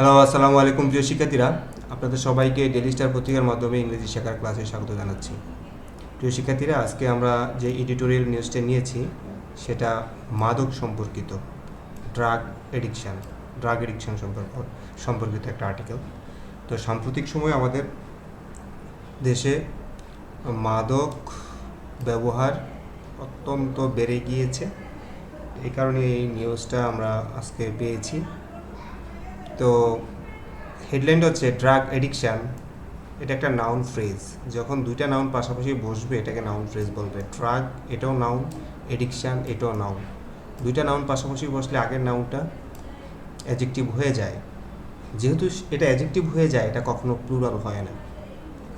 Hello, আসসালামু আলাইকুম প্রিয় শিক্ষার্থীরা। আপনাদের সবাইকে ডেইলি স্টার পত্রিকার মাধ্যমে ইংরেজি শেখার ক্লাসে স্বাগত জানাচ্ছি। প্রিয় শিক্ষার্থীরা, আজকে আমরা যে এডিটোরিয়াল নিউজটা নিয়েছি সেটা মাদক সম্পর্কিত, ড্রাগ এডিকশন সম্পর্কিত একটা আর্টিকেল। তো সাম্প্রতিক সময়ে আমাদের দেশে মাদক ব্যবহার অত্যন্ত বেড়ে গিয়েছে, এই কারণে এই নিউজটা আমরা আজকে পেয়েছি। তো হেডলাইনটা হচ্ছে ড্রাগ এডিকশান। এটা একটা নাউন ফ্রেজ। যখন দুইটা নাউন পাশাপাশি বসবে এটাকে নাউন ফ্রেজ বলবে। ড্রাগ এটাও নাউন, এডিকশান এটাও নাউন। দুইটা নাউন পাশাপাশি বসলে আগের নাউনটা অ্যাডজেক্টিভ হয়ে যায়। যেহেতু এটা অ্যাডজেক্টিভ হয়ে যায়, এটা কখনো প্লুরাল হয় না।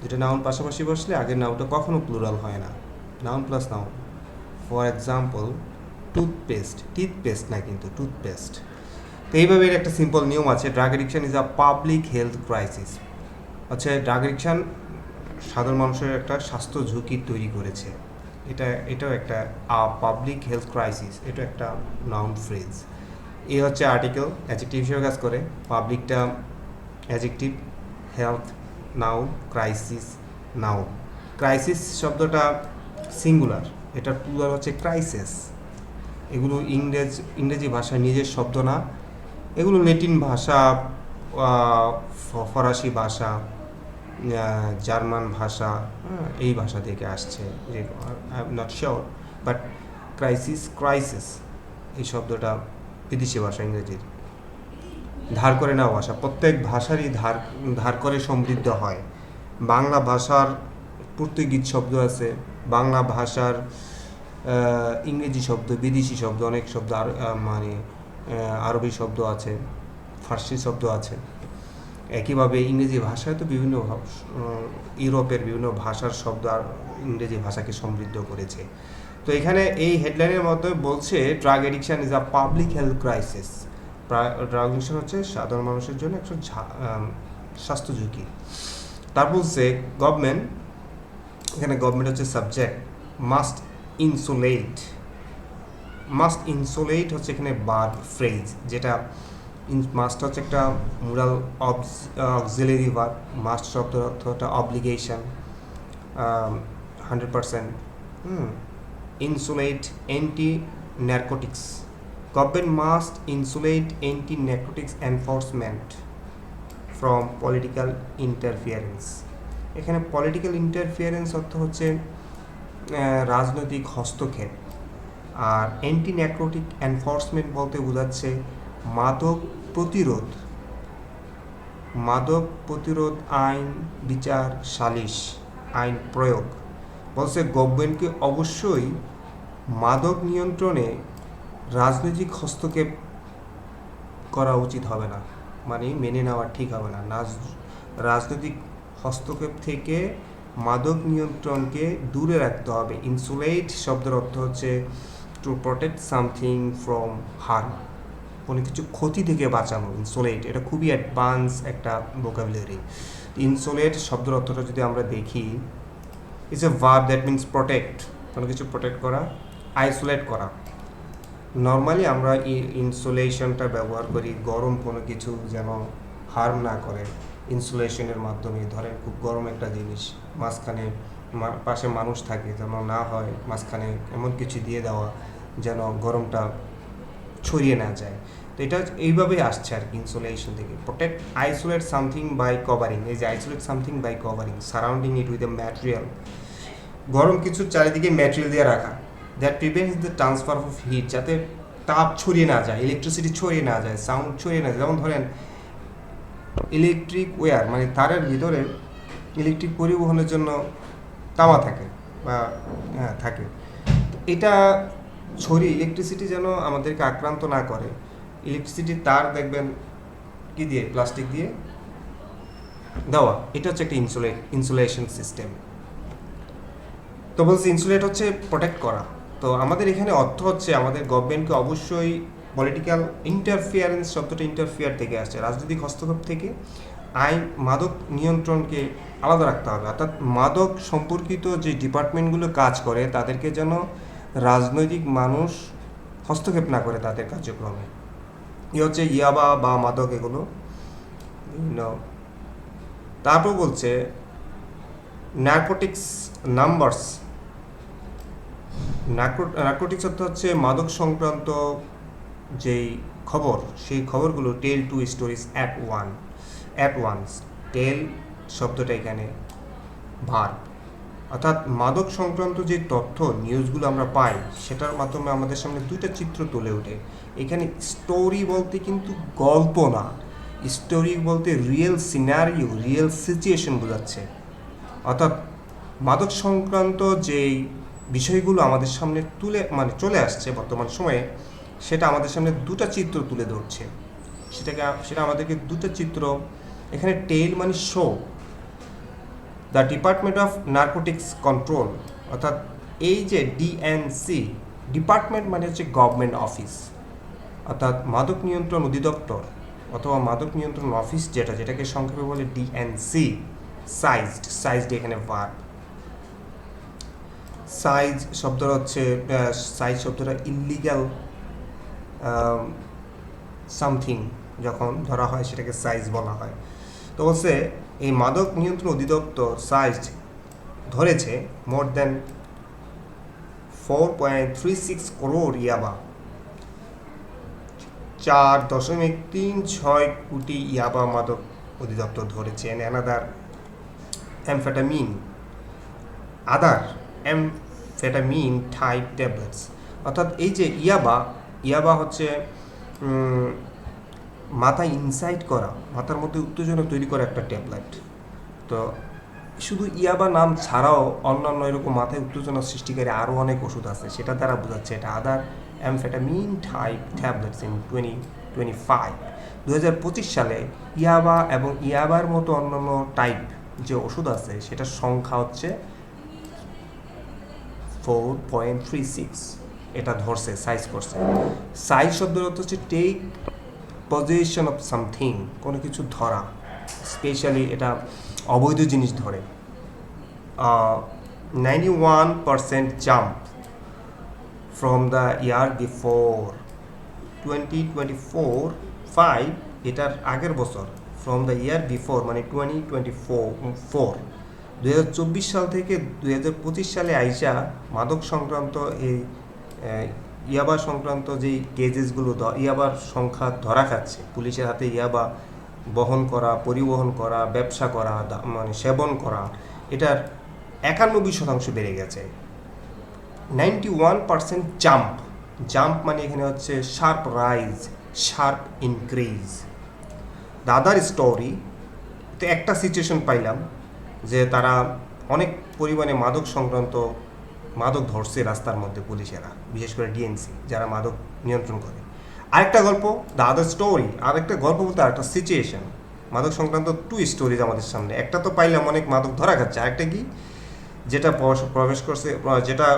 দুইটা নাউন পাশাপাশি বসলে আগের নাউনটা কখনো প্লুরাল হয় না। Noun plus noun. For example, toothpaste না, কিন্তু টুথপেস্ট। তো এইভাবে একটা সিম্পল নিয়ম আছে। Drug addiction is a public health crisis. আচ্ছা, ড্রাগ এডিকশন সাধারণ মানুষের একটা স্বাস্থ্য ঝুঁকি তৈরি করেছে। এটাও একটা পাবলিক হেলথ ক্রাইসিস, এটা একটা নাউন ফ্রেজ। এই হচ্ছে আর্টিকেল, অ্যাডজেক্টিভ হিসেবে কাজ করে। পাবলিকটা adjective, health noun, crisis noun. Crisis শব্দটা সিঙ্গুলার, এটার প্লুরাল হচ্ছে ক্রাইসিস। এগুলো ইংরেজি ভাষার নিজের শব্দ না, এগুলো ল্যাটিন ভাষা, ফরাসি ভাষা, জার্মান ভাষা, এই ভাষা থেকে আসছে। I am not sure, but crisis এই শব্দটা বিদেশি ভাষা, ইংরেজির ধার করে নেওয়া ভাষা। প্রত্যেক ভাষারই ধার করে সমৃদ্ধ হয়। বাংলা ভাষার পর্তুগিজ শব্দ আছে, বাংলা ভাষার ইংরেজি শব্দ, বিদেশি শব্দ, অনেক শব্দ মানে আরবি শব্দ আছে, ফার্সি শব্দ আছে। একইভাবে ইংরেজি ভাষায় তো বিভিন্ন ইউরোপের বিভিন্ন ভাষার শব্দ আর ইংরেজি ভাষাকে সমৃদ্ধ করেছে। তো এখানে এই হেডলাইনের মধ্যে বলছে drug addiction is a public health crisis. Drug addiction হচ্ছে সাধারণ মানুষের জন্য একটা স্বাস্থ্য ঝুঁকি। তারপর বলছে গভর্নমেন্ট, এখানে গভর্নমেন্ট হচ্ছে সাবজেক্ট, মাস্ট ইনসুলেট হচ্ছে এখানে বার্ব ফ্রেজ, যেটা মাস্ট হচ্ছে একটা মুরাল অক্সিলারি ভার্ব। মাস্ট শব্দের অর্থ একটা obligation, 100%। Insulate anti narcotics. Government must insulate anti narcotics enforcement from political interference. এখানে পলিটিক্যাল ইন্টারফিয়ারেন্স অর্থ হচ্ছে রাজনৈতিক হস্তক্ষেপ। আর অ্যান্টি নারকোটিক এনফোর্সমেন্ট বলতে বোঝাচ্ছে মাদক প্রতিরোধ আইন, বিচার, সালিশ, আইন প্রয়োগ। বলছে গভর্নমেন্টকে অবশ্যই মাদক নিয়ন্ত্রণে রাজনৈতিক হস্তক্ষেপ করা উচিত হবে না, মানে মেনে নেওয়া ঠিক হবে না। রাজনৈতিক হস্তক্ষেপ থেকে মাদক নিয়ন্ত্রণকে দূরে রাখতে হবে। ইনসুলেট শব্দের অর্থ হচ্ছে to protect something from harm, কোনো কিছু ক্ষতি থেকে বাঁচানো। ইনসুলেট এটা খুবই অ্যাডভান্স একটা ভোকাবুলারি। ইনসুলেট শব্দের অর্থটা যদি আমরা দেখি, it's a verb that means protect, কোনো কিছু প্রোটেক্ট করা, আইসোলেট করা। নর্মালি আমরা ইনসুলেশনটা ব্যবহার করি গরম কোনো কিছু যেন হার্ম না করে, ইনসুলেশনের মাধ্যমে। ধরেন খুব গরম একটা জিনিস, মাঝখানে পাশে মানুষ থাকে যেন না হয়, মাঝখানে এমন কিছু দিয়ে দেওয়া যেন গরমটা ছড়িয়ে না যায়। তো এটা এইভাবেই আসছে আর কি, ইনসুলেশন থেকে। Protect, isolate something by covering. এই যে isolate something by covering, surrounding it with a material. গরম কিছু চারিদিকে ম্যাটেরিয়াল দিয়ে রাখা, that prevents the transfer of heat, যাতে তাপ ছড়িয়ে না যায়, ইলেকট্রিসিটি ছড়িয়ে না যায়, সাউন্ড ছড়িয়ে না যায়। যেমন ধরেন ইলেকট্রিক ওয়্যার, মানে তারের ভিতরে ইলেকট্রিক পরিবহনের জন্য তামা থাকে বা থাকে। এটা ছড়িয়ে ইলেকট্রিসিটি যেন আমাদেরকে আক্রান্ত না করে, ইলেকট্রিসিটির তার দেখবেন কি দিয়ে, প্লাস্টিক দিয়ে দেওয়া। এটা হচ্ছে একটা ইনসুলেশন সিস্টেম। তো বলছি ইনসুলেট হচ্ছে প্রোটেক্ট করা। তো আমাদের এখানে অর্থ হচ্ছে আমাদের গভর্নমেন্টকে অবশ্যই পলিটিক্যাল ইন্টারফিয়ারেন্স শব্দটা ইন্টারফিয়ার থেকে আসছে, রাজনৈতিক হস্তক্ষেপ থেকে আইন মাদক নিয়ন্ত্রণকে আলাদা রাখতে হবে। অর্থাৎ মাদক সম্পর্কিত যে ডিপার্টমেন্টগুলো কাজ করে তাদেরকে যেন রাজনৈতিক মানুষ হস্তক্ষেপ না করে তাদের কার্যক্রমে। হচ্ছে ইয়াবা বা মাদক, এগুলো বিভিন্ন। তারপর বলছে নার্কোটিক্স নাম্বারস। নার্কোটিক্স অর্থ হচ্ছে মাদক সংক্রান্ত যেই খবর, সেই খবরগুলো টেল টু স্টোরিজ অ্যাট ওয়ান্স। টেল শব্দটা এখানে ভার্ব, অর্থাৎ মাদক সংক্রান্ত যে তথ্য নিউজগুলো আমরা পাই সেটার মাধ্যমে আমাদের সামনে দুইটা চিত্র তুলে ওঠে। এখানে স্টোরি বলতে কিন্তু গল্প না, স্টোরি বলতে রিয়েল সিনারিও, রিয়েল সিচুয়েশন বোঝাচ্ছে। অর্থাৎ মাদক সংক্রান্ত যেই বিষয়গুলো আমাদের সামনে চলে আসছে বর্তমান সময়ে, সেটা আমাদের সামনে দুটা চিত্র তুলে ধরছে। সেটা আমাদেরকে দুটা চিত্র, এখানে টেল মানে show. The department of narcotics control, অর্থাৎ এই যে ডিএনসি, ডিপার্টমেন্ট মানে হচ্ছে গভর্নমেন্ট অফিস, অর্থাৎ মাদক নিয়ন্ত্রণ অধিদপ্তর অথবা মাদক নিয়ন্ত্রণ অফিস, যেটাকে সংক্ষেপে বলে ডিএনসি। সাইজড এখানে ভার্ব। সাইজ শব্দটা হচ্ছে সাইজ শব্দটা ইল্লিগ্যাল সামথিং যখন ধরা হয় সেটাকে সাইজ বলা হয়। তো বলছে এই মাদক নিয়ন্ত্রণ অধিদপ্তর সাইজ ধরেছে মোর দেন 4.36 করোড় ইয়াবা, 4.36 কোটি ইয়াবা মাদক অধিদপ্তর ধরেছে। Another amphetamine, amphetamine type tablets, অর্থাৎ এই যে ইয়াবা হচ্ছে মাথায় ইনসাইট করা, মাথার মধ্যে উত্তেজনা তৈরি করা একটা ট্যাবলেট। তো শুধু ইয়াবা নাম ছাড়াও অন্যান্য এরকম মাথায় উত্তেজনা সৃষ্টিকারী আরও অনেক ওষুধ আছে, সেটা দ্বারা বোঝাচ্ছে এটা আদার অ্যামফেটামিন টাইপ ট্যাবলেটস ইন 2025। 2025 সালে ইয়াবা এবং ইয়াবার মতো অন্যান্য টাইপ যে ওষুধ আছে সেটার সংখ্যা হচ্ছে 4.36। এটা ধরছে, সাইজ করছে। সাইজ শব্দের অর্থ হচ্ছে টেক পজিশন অফ সামথিং, কোনো কিছু ধরা, স্পেশালি এটা অবৈধ জিনিস ধরে। 91% jump from the year before 2024, এটার আগের বছর, ফ্রম দ্য ইয়ার বিফোর মানে 2024, 2024 সাল থেকে 2025 সালে আইসা মাদক সংক্রান্ত এই ইয়াবা সংক্রান্ত যেই কেজেসগুলো ইয়াবার সংখ্যা ধরা খাচ্ছে, পুলিশের হাতে ইয়াবা বহন করা, পরিবহন করা, ব্যবসা করা, মানে সেবন করা, এটার 91% বেড়ে গেছে। 91% জাম্প মানে এখানে হচ্ছে sharp rise, sharp increase. The other story, তো একটা সিচুয়েশন পাইলাম যে তারা অনেক পরিমাণে মাদক ধরছে রাস্তার মধ্যে পুলিশেরা, বিশেষ করে ডিএনসি যারা মাদক নিয়ন্ত্রণ করে। আরেকটা গল্প, দ্য আদার স্টোরি, আরেকটা গল্প বলতে আরেকটা সিচুয়েশন, মাদক সংক্রান্ত 2 স্টোরিজ আমাদের সামনে। একটা তো পাইলাম অনেক মাদক ধরা খাচ্ছে, আরেকটা কি যেটা যেটা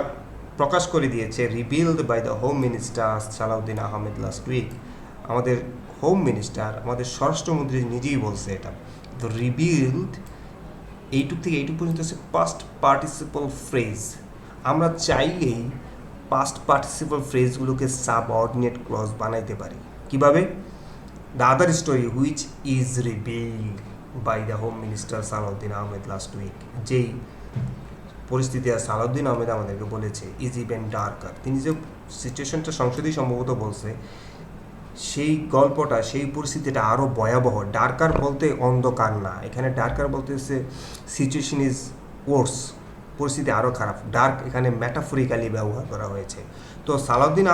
প্রকাশ করে দিয়েছে, revealed by the home minister Salahuddin Ahmed last week. আমাদের হোম মিনিস্টার, আমাদের স্বরাষ্ট্রমন্ত্রী নিজেই বলছে এটা। তো রিভিলড এইটুক থেকে এইটুক পর্যন্ত হচ্ছে পাস্ট পার্টিসিপল ফ্রেজ। আমরা চাইলেই পাস্ট পার্টিসিপল ফ্রেজগুলোকে সাবঅর্ডিনেট ক্লজ বানাইতে পারি। কিভাবে? The other story which is revealed by the home minister Salahuddin Ahmed last week, যেই পরিস্থিতি সালাউদ্দিন আহমেদ আমাদেরকে বলেছে, ইজ ইভেন ডার্কার। তিনি যে সিচুয়েশনটা সংসদেই সম্ভবত বলছে, সেই গল্পটা, সেই পরিস্থিতিটা আরও ভয়াবহ। ডার্কার বলতে অন্ধকার না, এখানে ডার্কার বলতে হচ্ছে সিচুয়েশন ইজ ওয়ার্স, পরিস্থিতি আরও খারাপ। ডার্ক এখানে ম্যাটাফরিক্যালি ব্যবহার করা হয়েছে। তো সালাউদ্দিন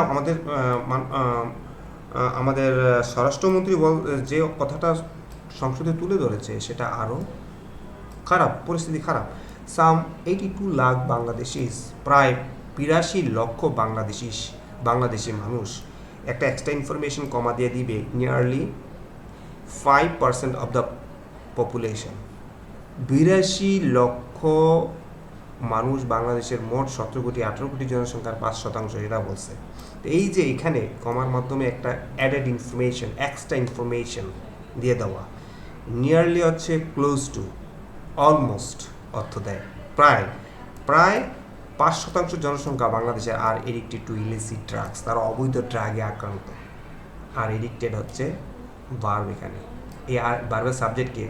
আমাদের স্বরাষ্ট্রমন্ত্রী যে কথাটা সংসদে তুলে ধরেছে সেটা আরও খারাপ, পরিস্থিতি খারাপ। সাম 82 লাখ বাংলাদেশিস, প্রায় 82 লক্ষ বাংলাদেশি মানুষ, একটা এক্সট্রা ইনফরমেশন কমা দিয়ে দিবে, নিয়ারলি 5% অফ দ্য পপুলেশন। 82 লক্ষ মানুষ বাংলাদেশের মোট 17 কোটি 18 কোটি জনসংখ্যার 5%, এরা বলছে। তো এই যে এখানে কমার মাধ্যমে একটা অ্যাডেড ইনফরমেশন, এক্সট্রা ইনফরমেশন দিয়ে দেওয়া, নিয়ারলি হচ্ছে ক্লোজ টু, অলমোস্ট অর্থ দেয় প্রায় 5% জনসংখ্যা বাংলাদেশের আর এডিক্টেড টু ইলিসিট ড্রাগস, তারা অবৈধ ড্রাগে আক্রান্ত। আর এডিক্টেড হচ্ছে ভার্ব, এখানে এই ভার্বের সাবজেক্টকে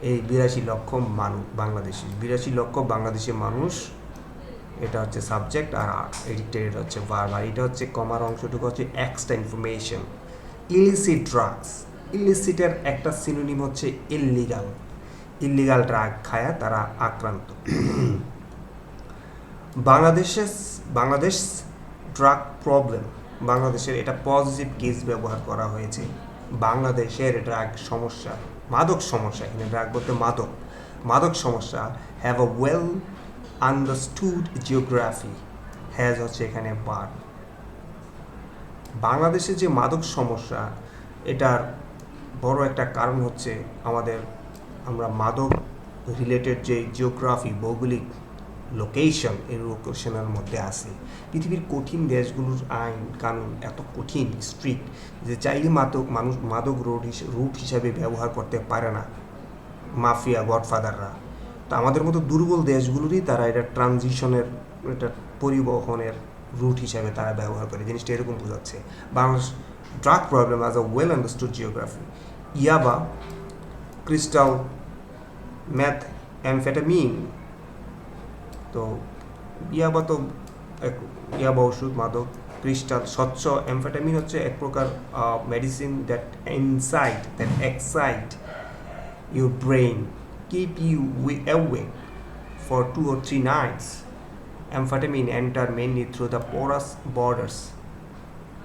এই 82 লক্ষ মানুষ বাংলাদেশি 82 লক্ষ বাংলাদেশি মানুষ, এটা হচ্ছে সাবজেক্ট, আর এটা হচ্ছে ভার্ব। আর এটা হচ্ছে কমার অংশটুকু হচ্ছে এক্সট্রা ইনফরমেশন। ইলিসিট ড্রাগস, ইলিসিটের একটা সিনোনিম হচ্ছে ইল্লিগাল। ইল্লিগাল ড্রাগ খায়া তারা আক্রান্ত। বাংলাদেশ ড্রাগ প্রবলেম, বাংলাদেশের এটা পজিটিভ কেস ব্যবহার করা হয়েছে। বাংলাদেশের ড্রাগ সমস্যা, মাদক সমস্যা, এখানে ড্রাগ বলতে মাদক সমস্যা, have a well understood geography, has হচ্ছে এখানে ভার্ব। বাংলাদেশের যে মাদক সমস্যা, এটার বড় একটা কারণ হচ্ছে আমরা মাদক রিলেটেড যে জিওগ্রাফি, ভৌগোলিক লোকেশন, এই লোকেশনের মধ্যে আছে। পৃথিবীর কঠিন দেশগুলোর আইন কানুন এত কঠিন, স্ট্রিক্ট, যে চাইলে মাদক রুট হিসাবে ব্যবহার করতে পারে না মাফিয়া গডফাদাররা। তো আমাদের মতো দুর্বল দেশগুলোরই তারা এটা এটা পরিবহনের রুট হিসাবে তারা ব্যবহার করে। জিনিসটা এরকম বোঝাচ্ছে। Bangladesh drug problem as a well understood geography. ইয়াবা, ক্রিস্টাল, ম্যাথ, অ্যামফেটামিন। তো ইয়াবা ওষুধ, মাদক। ক্রিস্টাল স্বচ্ছ, অ্যামফেটামিন হচ্ছে এক প্রকার medicine that excite your brain, keep you awake for 2 or 3 nights. Amphetamine enter mainly through the porous borders.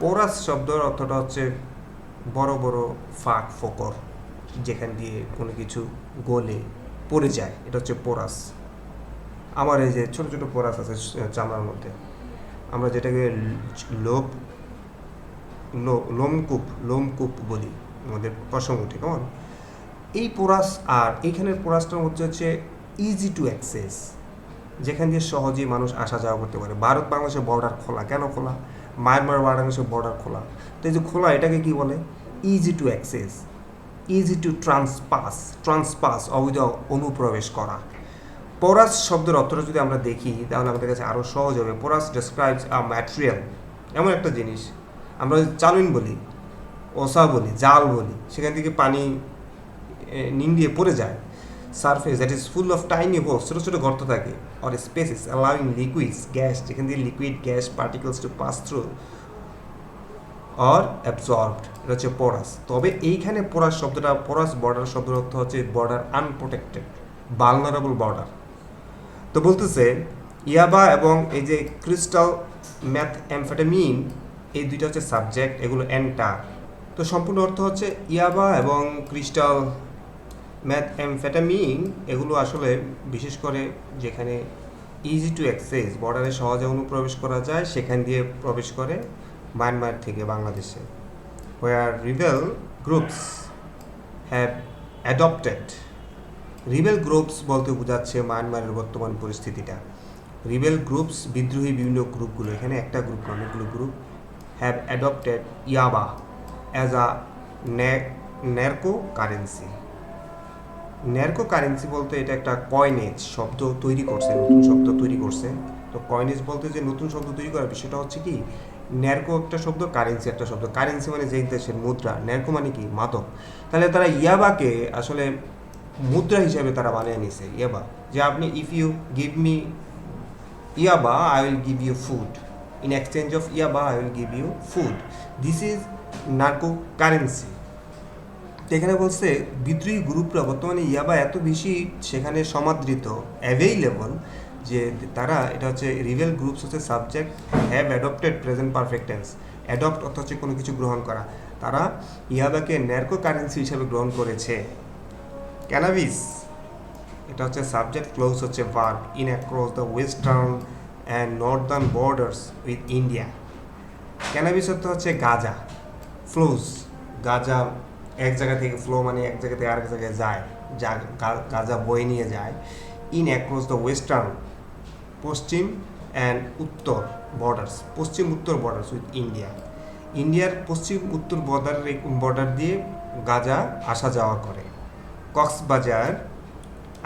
Porous শব্দের অর্থটা হচ্ছে বড় বড় ফাঁক ফোকর, যেখান দিয়ে কোনো কিছু গলে পড়ে যায়, এটা হচ্ছে পোরাস। আমার এই যে ছোট ছোট পোরাস আছে চামড়ার মধ্যে, আমরা যেটাকে লোমকূপ বলি আমাদের পশম উঠে, কেমন এই পোরাস। আর এইখানের পোরাসটার মধ্যে হচ্ছে ইজি টু অ্যাক্সেস, যেখান দিয়ে সহজেই মানুষ আসা যাওয়া করতে পারে। ভারত বাংলাদেশের বর্ডার খোলা, কেন খোলা? মায়ানমার বাংলাদেশের বর্ডার খোলা। তো এই যে খোলা, এটাকে কি বলে? Easy to access, easy to trespass, অবৈধ অনুপ্রবেশ করা। পোরাস শব্দের অর্থটা যদি আমরা দেখি তাহলে আমাদের কাছে আরও সহজ হবে। পোরাস ডেসক্রাইবস আ ম্যাটেরিয়াল, এমন একটা জিনিস, আমরা চালুন বলি, ওসা বলি, জাল বলি, সেখান থেকে পানি নিংড়িয়ে পড়ে যায়। Surface that is full of tiny holes, ছোটো ছোটো গর্ত থাকে। Or spaces allowing liquids, gas, যেখান দিয়ে liquid gas particles to pass through or absorbed, এটা হচ্ছে পোরাস। তবে এইখানে পোরাস বর্ডার শব্দের অর্থ হচ্ছে বর্ডার আনপ্রোটেক্টেড, ভালনারেবল বর্ডার। তো বলতেছে ইয়াবা এবং এই যে ক্রিস্টাল, ম্যাথ, অ্যামফেটামিন, এই দুইটা হচ্ছে সাবজেক্ট, এগুলো এন্টার। তো সম্পূর্ণ অর্থ হচ্ছে ইয়াবা এবং ক্রিস্টাল, ম্যাথ, অ্যামফেটামিন, এগুলো আসলে বিশেষ করে যেখানে ইজি টু অ্যাক্সেস, বর্ডারে সহজে অনুপ্রবেশ করা যায়, সেখান দিয়ে প্রবেশ করে মায়ানমার থেকে বাংলাদেশে। Where rebel groups have adopted, rebel groups বলতে বোঝাচ্ছে মায়ানমারের বর্তমান পরিস্থিতিটা। রিবেল গ্রুপস, বিদ্রোহী বিভিন্ন গ্রুপগুলো, এখানে একটা গ্রুপ না, অনেকগুলো গ্রুপ, হ্যাভ অ্যাডপ্টেড ইয়াবা অ্যাজ আ ন্যারকো কারেন্সি। ন্যারকো কারেন্সি বলতে এটা একটা কয়েনেজ শব্দ তৈরি করছে, নতুন শব্দ তৈরি করছে। তো কয়েনেজ বলতে যে নতুন শব্দ তৈরি করার বিষয়টা হচ্ছে কি, ন্যারকো একটা শব্দ, কারেন্সি একটা শব্দ। কারেন্সি মানে যে দেশের মুদ্রা, ন্যারকো মানে কি, মাদক। তাহলে তারা ইয়াবাকে আসলে মুদ্রা হিসাবে তারা বানিয়ে নিছে ইয়াবা, যে আপনি ইফ ইউ গিভ মি ইয়াবা I will give you food, in exchange of ইয়াবা I will give you food, this is narco currency. তো এখানে বলছে বিদ্রোহী গ্রুপরা বর্তমানে ইয়াবা এত বেশি সেখানে সমাদৃত, অ্যাভেইলেবল, যে তারা, এটা হচ্ছে রিবেল গ্রুপস হচ্ছে subject, have adopted present perfect tense, adopt অর্থ হচ্ছে কোনো কিছু গ্রহণ করা। তারা ইয়াবাকে ন্যারকো কারেন্সি হিসাবে গ্রহণ করেছে। ক্যানাবিস, এটা হচ্ছে সাবজেক্ট, ক্লোজ হচ্ছে verb, in across the western and Northern borders with India. Cannabis অর্থ হচ্ছে গাঁজা, ফ্লোজ, গাঁজা এক জায়গা থেকে, ফ্লো মানে এক জায়গা থেকে আরেক জায়গায় যায়, গাঁজা বয়ে নিয়ে যায়। In across the western, Paschim, and উত্তর বর্ডার্স, পশ্চিম উত্তর বর্ডার্স উইথ ইন্ডিয়া। ইন্ডিয়ার পশ্চিম উত্তর বর্ডার দিয়ে গাঁজা আসা যাওয়া করে। কক্সবাজার,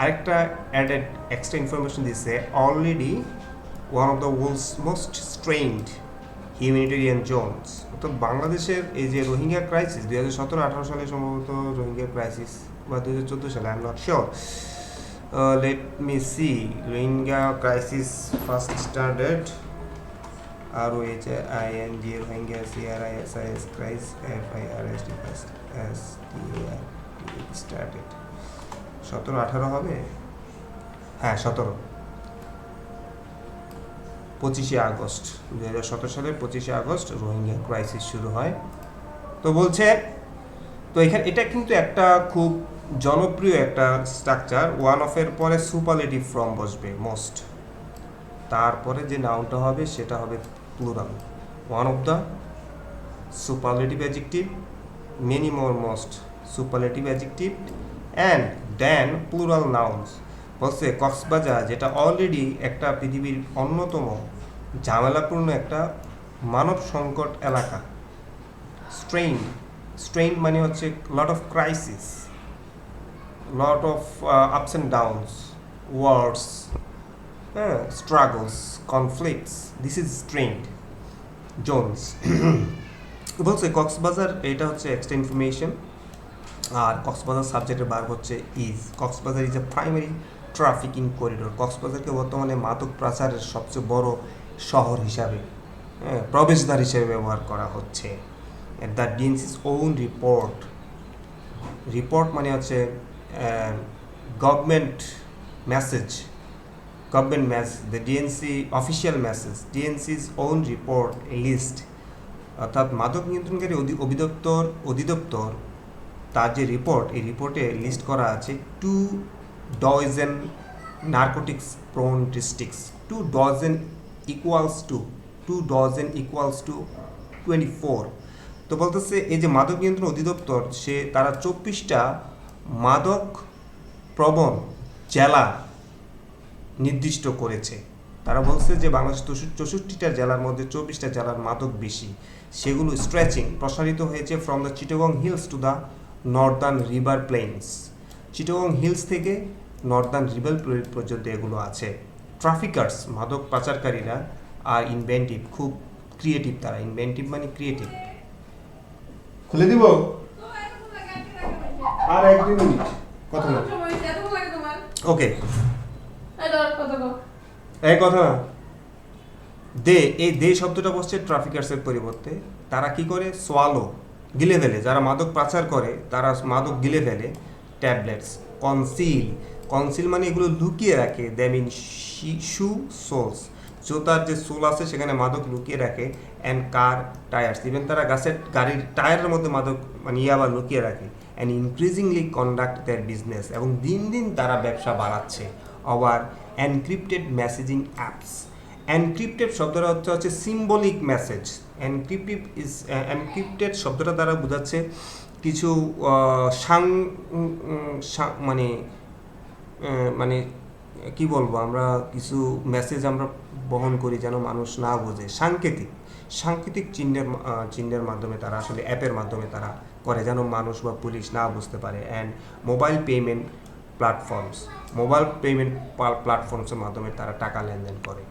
আরেকটা অ্যাডেড এক্সট্রা ইনফরমেশন দিচ্ছে, already one of the world's most strained humanitarian zones. তো বাংলাদেশের এই যে রোহিঙ্গা ক্রাইসিস 2017-18 সালে সম্ভবত রোহিঙ্গা ক্রাইসিস বা 2014 সালে, I am not sure, let me see, Rohingya crisis first started ROHING Rohingya CRISIS crisis FIRST first STAR started 17-18 হবে, হ্যাঁ 25 আগস্ট 2017 সালের 25 আগস্ট রোহিঙ্গা ক্রাইসিস শুরু হয়। তো বলছে, তো এখানে এটা কিন্তু একটা খুব জনপ্রিয় একটা স্ট্রাকচার, ওয়ান অফ এর পরে সুপারলেটিভ ফর্ম বসবে মোস্ট, তারপরে যে নাউনটা হবে সেটা হবে plural, one of the superlative adjective, many more most superlative adjective and then plural nouns. বলছে কক্সবাজার, যেটা অলরেডি একটা পৃথিবীর অন্যতম ঝামেলাপূর্ণ একটা মানব সংকট এলাকা, স্ট্রেইন মানে হচ্ছে lot of crisis, lot of ups and downs, wars, struggles, conflicts, this is strained zones. বলছে কক্সবাজার, এটা হচ্ছে এক্সট্রা ইনফরমেশন, আর কক্সবাজার সাবজেক্টের ভার্ব হচ্ছে is. Cox's Bazar is a primary trafficking corridor. কক্সবাজারকে বর্তমানে মাদক পাচারের সবচেয়ে বড় শহর হিসাবে, প্রবেশদ্বার হিসেবে ব্যবহার করা হচ্ছে। দ্য ডিএনসি's ওন রিপোর্ট মানে হচ্ছে government message, the DNC official message, DNC's own report list, অর্থাৎ মাদক নিয়ন্ত্রণকারী অধিদপ্তর তার যে রিপোর্ট, এই রিপোর্টে লিস্ট করা আছে 2 dozen narcotics prone districts. 2 dozen equals to 24। তো বলতেছে এই যে মাদক নিয়ন্ত্রণ অধিদপ্তর, তারা 24টা মাদক প্রবণ জেলা নির্দিষ্ট করেছে। তারা বলছে যে বাংলাদেশ 64টা জেলার মধ্যে 24টা জেলার মাদক বেশি, সেগুলো প্রসারিত হয়েছে from the Chittagong hills to the northern river plains. Chittagong hills থেকে নর্দার্ন রিভার প্লেন পর্যন্ত এগুলো আছে। ট্রাফিকার্স, মাদক পাচারকারীরা, আর ইনভেন্টিভ, খুব ক্রিয়েটিভ তারা। ইনভেন্টিভ মানে ক্রিয়েটিভ। খুলে দিব আর 1-2 মিনিট কথা না, ওকে এই কথা না। দে শব্দটা বসছে ট্রাফিকার্সের পরিবর্তে। তারা কি করে? গিলে ফেলে, যারা মাদক পাচার করে তারা মাদক গিলে ফেলে। ট্যাবলেটস, কনসিল মানে এগুলো লুকিয়ে রাখে। দে মিন শু সোলস, জুতার যে সোল আছে সেখানে মাদক লুকিয়ে রাখে। অ্যান্ড কার টায়ার্স, ইভেন তারা গাড়ির টায়ারের মধ্যে মাদক মানে আবার লুকিয়ে রাখে। And increasingly conduct there business, এবং দিন দিন তারা ব্যবসা বাড়াচ্ছে। আবার এনক্রিপ্টেড মেসেজিং অ্যাপস, এনক্রিপ্টেড শব্দটা হচ্ছে সিম্বলিক মেসেজ। এনক্রিপ্টেড শব্দটা দ্বারা বোঝাচ্ছে কিছু মানে কি বলবো, আমরা কিছু মেসেজ আমরা বহন করি যেন মানুষ না বোঝে। সাংকেতিক চিহ্নের মাধ্যমে তারা আসলে অ্যাপের মাধ্যমে তারা করে যেন মানুষ বা পুলিশ না বুঝতে পারে। অ্যান্ড মোবাইল পেমেন্ট প্ল্যাটফর্মসের মাধ্যমে তারা টাকা লেনদেন করে।